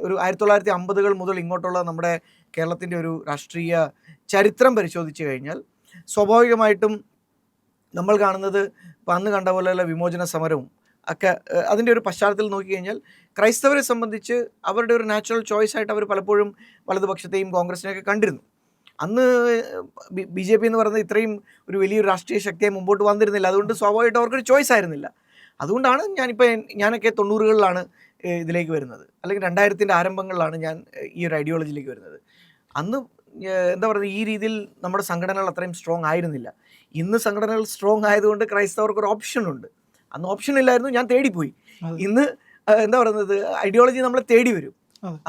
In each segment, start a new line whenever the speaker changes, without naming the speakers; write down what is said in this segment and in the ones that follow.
ഒരു 1950 മുതൽ ഇങ്ങോട്ടുള്ള നമ്മുടെ കേരളത്തിൻ്റെ ഒരു രാഷ്ട്രീയ ചരിത്രം പരിശോധിച്ച് കഴിഞ്ഞാൽ സ്വാഭാവികമായിട്ടും നമ്മൾ കാണുന്നത് ഇപ്പം അന്ന് കണ്ട പോലെയുള്ള വിമോചന സമരവും ഒക്കെ അതിൻ്റെ ഒരു പശ്ചാത്തലത്തിൽ നോക്കിക്കഴിഞ്ഞാൽ ക്രൈസ്തവരെ സംബന്ധിച്ച് അവരുടെ ഒരു നാച്ചുറൽ ചോയ്സ് ആയിട്ട് അവർ പലപ്പോഴും വലതുപക്ഷത്തെയും കോൺഗ്രസിനെയൊക്കെ കണ്ടിരുന്നു. അന്ന് BJP എന്ന് പറയുന്നത് ഇത്രയും ഒരു വലിയൊരു രാഷ്ട്രീയ ശക്തിയായി മുമ്പോട്ട് വന്നിരുന്നില്ല. അതുകൊണ്ട് സ്വാഭാവികമായിട്ടും അവർക്കൊരു ചോയ്സ് ആയിരുന്നില്ല. അതുകൊണ്ടാണ് ഞാനൊക്കെ 90കളിലാണ് ഇതിലേക്ക് വരുന്നത്, അല്ലെങ്കിൽ 2000ൻ്റെ ആരംഭങ്ങളിലാണ് ഞാൻ ഈ ഒരു ഐഡിയോളജിയിലേക്ക് വരുന്നത്. അന്ന് എന്താ പറയുക, ഈ രീതിയിൽ നമ്മുടെ സംഘടനകൾ അത്രയും സ്ട്രോങ് ആയിരുന്നില്ല. ഇന്ന് സംഘടനകൾ സ്ട്രോങ് ആയതുകൊണ്ട് ക്രൈസ്തവർക്കൊരു ഓപ്ഷനുണ്ട്. അന്ന് ഓപ്ഷൻ ഇല്ലായിരുന്നു, ഞാൻ തേടിപ്പോയി. ഇന്ന് എന്താ പറയുന്നത്, ഐഡിയോളജി നമ്മളെ തേടി വരും,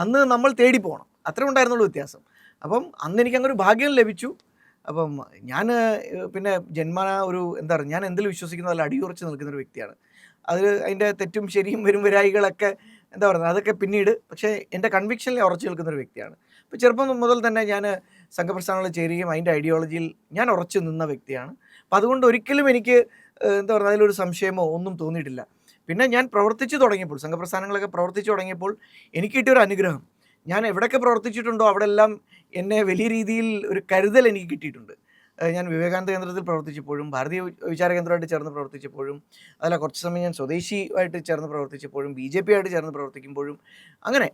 അന്ന് നമ്മൾ തേടി പോകണം. അത്രേ ഉണ്ടായിരുന്നുള്ളൂ വ്യത്യാസം. അപ്പം അന്ന് എനിക്കങ്ങൊരു ഭാഗ്യം ലഭിച്ചു. അപ്പം ഞാൻ പിന്നെ ജന്മന ഒരു എന്താ പറയുക, ഞാൻ എന്തിൽ വിശ്വസിക്കുന്നതല്ല അടിയുറച്ച് നിൽക്കുന്നൊരു വ്യക്തിയാണ്. അതിൻ്റെ തെറ്റും ശരിയും വരായികളൊക്കെ എന്താ പറയുന്നത് അതൊക്കെ പിന്നീട്, പക്ഷേ എൻ്റെ കൺവിക്ഷനിൽ ഉറച്ചു നിൽക്കുന്നൊരു വ്യക്തിയാണ്. അപ്പോൾ ചെറുപ്പം മുതൽ തന്നെ ഞാൻ സംഘപ്രസ്ഥാനങ്ങളിൽ ചേരുകയും അതിൻ്റെ ഐഡിയോളജിയിൽ ഞാൻ ഉറച്ചു നിന്ന വ്യക്തിയാണ്. അപ്പോൾ അതുകൊണ്ട് ഒരിക്കലും എനിക്ക് എന്താ പറയുക അതിലൊരു സംശയമോ ഒന്നും തോന്നിയിട്ടില്ല. പിന്നെ ഞാൻ പ്രവർത്തിച്ചു തുടങ്ങിയപ്പോൾ, സംഘപ്രസ്ഥാനങ്ങളൊക്കെ പ്രവർത്തിച്ചു തുടങ്ങിയപ്പോൾ എനിക്ക് കിട്ടിയൊരു അനുഗ്രഹം, ഞാൻ എവിടെയൊക്കെ പ്രവർത്തിച്ചിട്ടുണ്ടോ അവിടെ എല്ലാം എന്നെ വലിയ രീതിയിൽ ഒരു കരുതൽ എനിക്ക് കിട്ടിയിട്ടുണ്ട്. ഞാൻ വിവേകാനന്ദ കേന്ദ്രത്തിൽ പ്രവർത്തിച്ചപ്പോഴും, ഭാരതീയ വിചാര കേന്ദ്രമായിട്ട് ചേർന്ന് പ്രവർത്തിച്ചപ്പോഴും, അതല്ല കുറച്ച് സമയം ഞാൻ സ്വദേശിയായിട്ട് ചേർന്ന് പ്രവർത്തിച്ചപ്പോഴും, BJP ആയിട്ട് ചേർന്ന് പ്രവർത്തിക്കുമ്പോഴും, അങ്ങനെ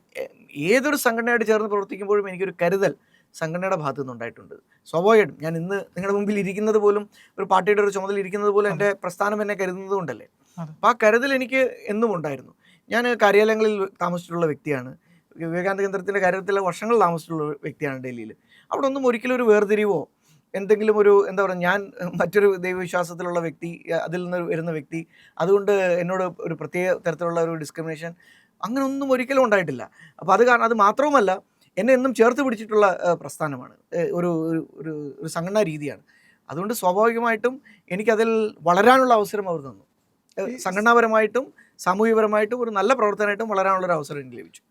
ഏതൊരു സംഘടനയായിട്ട് ചേർന്ന് പ്രവർത്തിക്കുമ്പോഴും എനിക്കൊരു കരുതൽ സംഘടനയുടെ ഭാഗത്തു നിന്നുണ്ടായിട്ടുണ്ട്. സ്വാഭാവികമായിട്ടും ഞാൻ ഇന്ന് നിങ്ങളുടെ മുമ്പിൽ ഇരിക്കുന്നത് പോലും, ഒരു പാർട്ടിയുടെ ഒരു ചുമതല ഇരിക്കുന്നത് പോലും എൻ്റെ പ്രസ്ഥാനം എന്നെ കരുതുന്നത് കൊണ്ടല്ലേ. അപ്പോൾ ആ കരുതൽ എനിക്ക് എന്നും ഉണ്ടായിരുന്നു. ഞാൻ കാര്യാലയങ്ങളിൽ താമസിച്ചിട്ടുള്ള വ്യക്തിയാണ്. വിവേകാനന്ദ കേന്ദ്രത്തിൻ്റെ കാര്യത്തിൽ വർഷങ്ങൾ താമസിച്ചിട്ടുള്ള വ്യക്തിയാണ് ഡൽഹിയിൽ. അവിടെ ഒന്നും ഒരിക്കലും ഒരു വേർതിരിവോ എന്തെങ്കിലും ഒരു എന്താ പറയുക, ഞാൻ മറ്റൊരു ദൈവവിശ്വാസത്തിലുള്ള വ്യക്തി, അതിൽ നിന്ന് വരുന്ന വ്യക്തി, അതുകൊണ്ട് എന്നോട് ഒരു പ്രത്യേക തരത്തിലുള്ള ഒരു ഡിസ്ക്രിമിനേഷൻ അങ്ങനെയൊന്നും ഒരിക്കലും ഉണ്ടായിട്ടില്ല. അപ്പോൾ അത് കാരണം, അത് മാത്രവുമല്ല എന്നെ എന്നും ചേർത്ത് പിടിച്ചിട്ടുള്ള പ്രസ്ഥാനമാണ്, ഒരു ഒരു ഒരു സംഘടനാ രീതിയാണ്. അതുകൊണ്ട് സ്വാഭാവികമായിട്ടും എനിക്കതിൽ വളരാനുള്ള അവസരം അവർ തന്നു. സംഘടനാപരമായിട്ടും സാമൂഹികപരമായിട്ടും ഒരു നല്ല പ്രവർത്തനമായിട്ടും വളരാനുള്ളൊരു അവസരം എനിക്ക് ലഭിച്ചു.